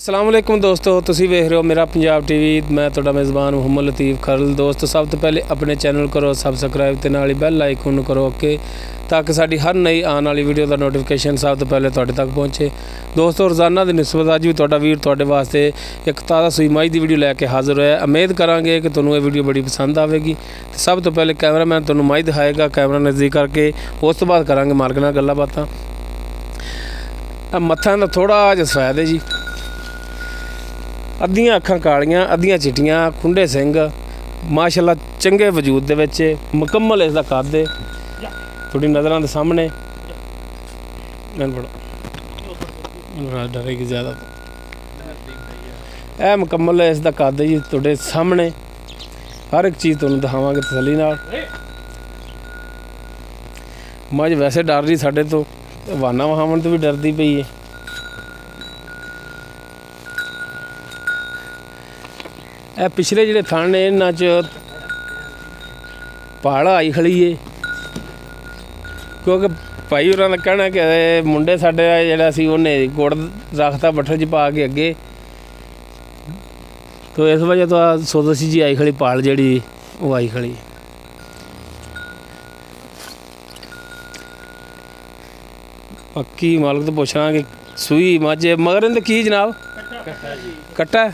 अस्सलाम वालेकुम दोस्तों, तुसी वेख रहे हो मेरा पंजाब टीवी। मैं तुहाडा मेज़बान मुहम्मद लतीफ़ खरल। दोस्तों, सब तो पहले अपने चैनल करो सबसक्राइब ते नाल बैल आइकन करो ओके, ताकि साडी हर नई आने वाली वीडियो का नोटिफिकेशन सब तो पहले तुहाडे तक पहुँचे। दोस्तों, रोज़ाना की निस्बत अज भी तुहाडा वीर तुहाडे वास्ते एक ताज़ा सूई मझ की वीडियो लैके हाज़र होया। उम्मीद करांगे कि तुहानूं ये वीडियो बड़ी पसंद आएगी। सब तो पहले कैमरामैन तुहानूं मझ दिखाएगा, कैमरा नज़दीक करके, उस तो बाद करांगे मालक नाल गल्लां बातां। मत्था दा थोड़ा जिहा सफैद है जी, अद्धियां अखां कालियां अद्धियां चिट्टियां, खुंडे सिंग, माशाअल्लाह चंगे वजूद दे विच, मुकम्मल इसदा कद है थोड़ी नज़रां दे सामने। डरेगी ज़्यादा, यह मुकम्मल है इसदा कद है जी तुहाडे सामने। हर एक चीज़ तुहानूं दिखावांगे तसल्ली नाल। मझ वैसे डर रही साडे तो, वाना वहावन तो भी डरदी पई है। ए पिछले जिहड़े थण ने इन्हां च पहाड़ आई खड़ी है, क्योंकि भाई होरां दा कहना कि मुंडे साडे जिहड़ा सी उन्हें गुड़ रखता बट्ठल च पा के अगे, तो इस वजह तो सोदसी जी आई खड़ी पहाड़ जिहड़ी वो आई खड़ी। पक्की मालक तो पुछना कि सूई मझ मगर इहदे की जनाब कट्टा है,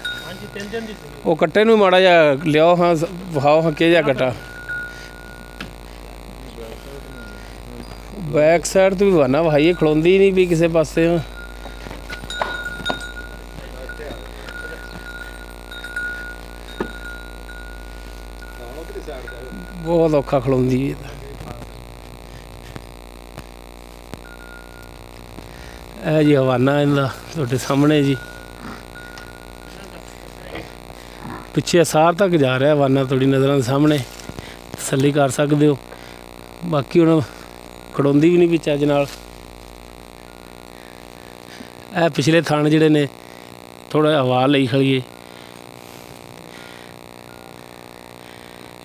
वो कट्टे नूं माड़ा जिहा लियाओ हाँ, विखाओ हाँ कि कट्टा। बैक साइड तो भी बहाना वहाइए, खड़ोंदी नहीं भी किसी पासे। बहुत औखा खड़ोंदी है जी। हवाना इनका तुहाडे सामने जी, पिछे सार तक जा रहा हवाना थोड़ी नज़र सामने, तसल्ली कर सकते हो। बाकी हुण खड़ोंदी भी नहीं पिछे अज नाल। पिछले थण जिहड़े ने थोड़ा हवा लई खड़ीए,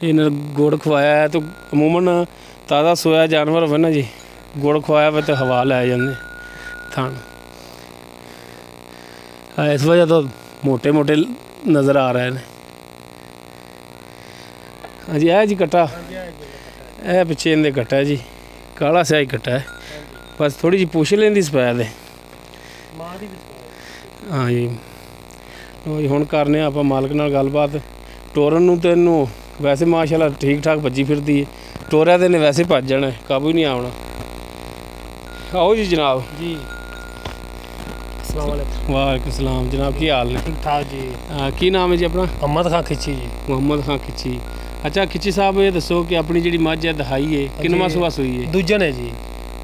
इन्हें गुड़ खवाया है तो अमूमन ताज़ा सोया जानवर होवे ना जी, गुड़ खवाया हुआ तो हवा लै जाते थण। इस वजह तो मोटे मोटे नज़र आ रहे हैं। हाँ जी, है जी कट्टा, यह पिछे इनके कट्टा है जी, काला स्याही कट्टा है, बस थोड़ी जी पुछ लेंदी सफैद है। हाँ जी, हुण करने आप मालक नाल गलबात। टोरन नूं ते इनूं वैसे माशाअल्लाह ठीक ठाक भज्जी फिरदी है, टोरिया तो इन्हें वैसे भज जाना, काबू ही नहीं आना। आओ जी जनाब जी। वालेकुम सलाम जनाब, की हाल ने? ठीक ठाक जी। की नाम है जी अपना? मोहम्मद खां खिची जी। मोहम्मद खां खिची। अच्छा खिची साहब, ये दसो कि अपनी जी मझ है दहाई है किनवा सुहा सूई है? दूजा ने जी।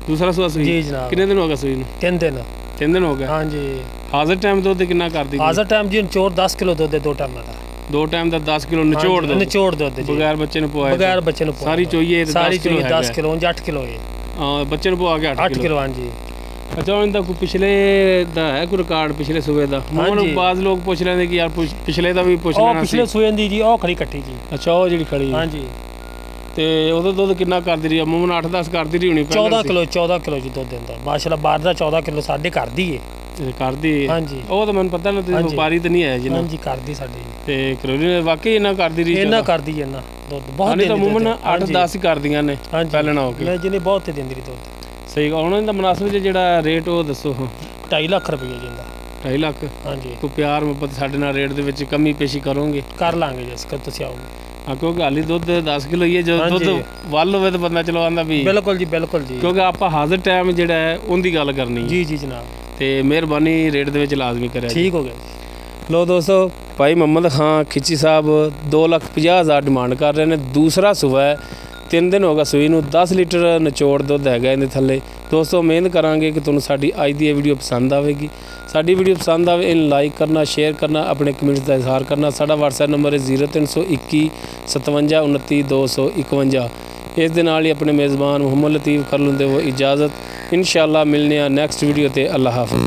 दूसरा सुहा सूई जी जनाब। कितने दिन हो गए सूई नूं? 3 दिन। 3 दिन हो गए। हाँ जी। हाज़र टाइम दुध कितना कर दी? हाज़र टाइम जी निचोड़ 10 किलो दुध है, 2 टाइम का। 2 टाइम का 10 किलो निचोड़ दुध? निचोड़ दुध बगैर बच्चे ने पवाए? बगैर बच्चे ने सारी चोइए? सारी चोइए 10 किलो 8 किलो है। हाँ, बच्चे ने पवा के 8 किलो। हाँ जी। अच्छा, इनका कोई पिछले दा है कोई रिकॉर्ड पिछले सूबे का? बाज़ लोग पूछ लेंगे कि यार पिछले का भी पूछ लेना। पिछले सूबे दी जी, ओ खड़ी कट्टी जी। अच्छा, वो जी खड़ी। हाँ जी। ते ओहदा दुध कितना करदी रही? अमूमन 8-10 करदी रही होनी। 14 किलो जी दुध दिंदा माशाअल्लाह। बाहर दा 14 किलो साडे करदी है। करदी? हाँ जी। वो तो मैंने पता ना, तुसीं व्यापारी तो नहीं है जी? हाँ जी, करदी साडी। ते करोली ने वाकई इन्ना करदी रही? इन्ना करदी है ना दुध बहुत। नहीं तो अमूमन 8-10 ही करदियां ने पैलना हो के। नहीं जी, नहीं बहुत ही दिंदी रही दुध। सही। हुण इहदा मुनासिब जिहड़ा रेट वो दसो। 2.5 लाख रुपये जिंदा। 2.5 लाख? हाँ जी। तो प्यार मुहब्बत साडे नाल रेट दे विच कमी पेशी करोगे? कर लांगे जिस कर तुसीं आओगे। हाँ, क्योंकि हाली दुध 10 किलो ही है, जो दुध वल होवे तो बंदा चलो आंदा भी। बिल्कुल जी, बिल्कुल जी। क्योंकि आप हाज़र टाइम जिहड़ा है उनकी गल करनी जी जी जनाब। तो मेहरबानी रेट दे विच लाजमी करें। ठीक हो गया। लो दोस्तों, भाई मोहम्मद खां खिची साहब 2,50,000 डिमांड कर रहे हैं। दूसरा सूबा है, 3 दिन हो गए सूई नूं, 10 लीटर निचोड़ दुध है इहदे थल्ले। दोस्तों, उम्मीद करांगे कि तुहानूं साडी अज दी वीडियो पसंद आएगी। साडी वीडियो पसंद आए इन लाइक करना, शेयर करना, अपने कमेंट्स का इजहार करना। साडा WhatsApp नंबर है 0321 57 29 251। इस दे नाल ही अपने मेज़बान मुहम्मद लतीफ़ खरल हुंदे वो इजाज़त। इंशाअल्लाह मिलने नैक्सट वीडियो ते। अल्लाह हाफ़िज़।